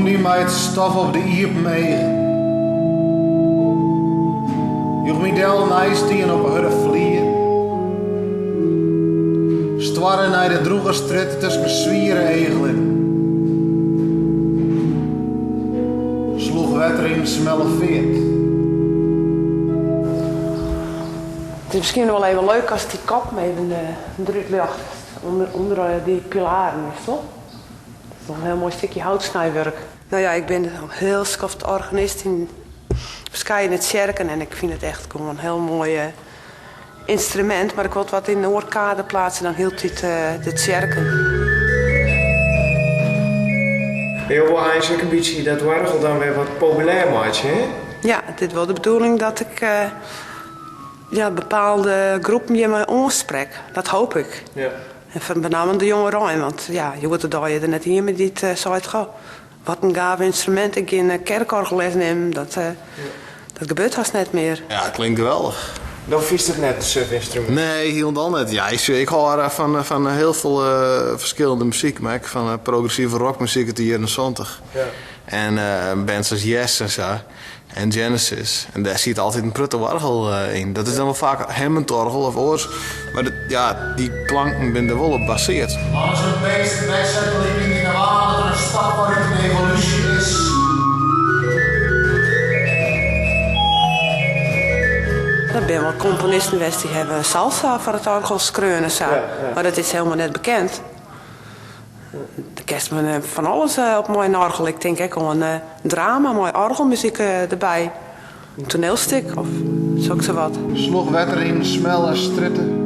die mij het stof op de iepen egen. Joch mij del nijstien op een hudde vlier. Stwarren naar de droegerstrit tussen mijn zwieren egelen. Sloeg wetter in de smelle veert. Het is misschien wel even leuk als die kop even eruit ligt. Onder die pilaren is toch? Dat is nog een heel mooi stukje houtsnijwerk. Nou ja, ik ben een heel schoft organist in verschillende kerken en ik vind het echt gewoon een heel mooi instrument. Maar ik wil het wat in de oorkade plaatsen, dan hield dit de kerken. Je wil eigenlijk een beetje dat orgel dan weer wat populair maakt, hè? Ja, het is wel de bedoeling dat ik bepaalde groepen je me aanspreek. Dat hoop ik. Ja. En van met name de jongeren, want ja, je wordt er net hier met dit site gaan. Wat een gaaf instrument. Ik in kerkorgelles neem, dat gebeurt haast net meer. Ja, het klinkt geweldig. Dan vies het net een surfinstrument? Nee, helemaal net. Ja, ik hoor van heel veel verschillende muziek. Maar van progressieve rockmuziek uit de jaren 70. Ja. En bands als Yes en zo. En Genesis. En daar zit altijd een prutte orgel in. Dat is dan wel vaak Hammond-orgel of oors. Maar die klanken zijn er wel op gebaseerd. Als een beest wegzetten in de waarde van een stap waarin een evolutie is. Er zijn wel componisten geweest die hebben salsa voor het orgel screunen. Ja. Maar dat is helemaal net bekend. De kerst van alles op mijn orgel. Ik denk ook al een drama, mooi orgelmuziek erbij. Een toneelstuk of zo wat. Sloeg wetter in smelle stritten.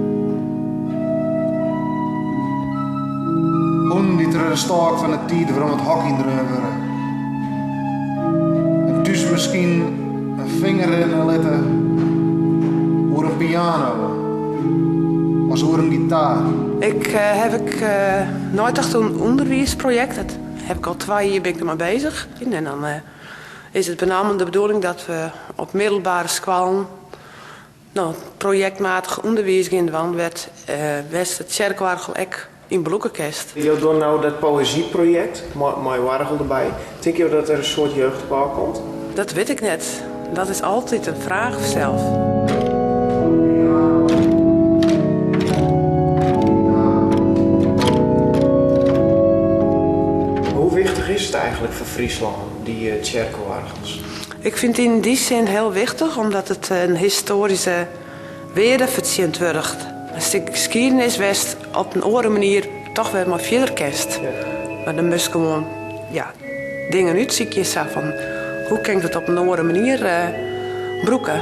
Hoen die ter de stok van de tijd waarom het hockey erin worden. En dus misschien een vinger in een letter. Voor een piano. Als voor een gitaar. Heb nooit echt een onderwijsproject. Dat heb ik al 2 jaar ben ik er mee bezig. En dan is het benamelijk de bedoeling dat we op middelbare scholen projectmatig onderwijs gaan doen. Werd het kerkorgel ook in Bloekenkest. Je doet nou dat poëzieproject, met orgel erbij. Denk je dat er een soort jeugdbouw komt? Dat weet ik net. Dat is altijd een vraag zelf. Is het eigenlijk voor Friesland, die kerkorgels? Ik vind het in die zin heel wichtig, omdat het een historische waarde verziend wordt. Een stuk geschiedenis was op een andere manier toch weer maar verder kerst. Ja. Maar dan moest gewoon dingen uitzoeken van hoe kan ik dat op een andere manier broeken.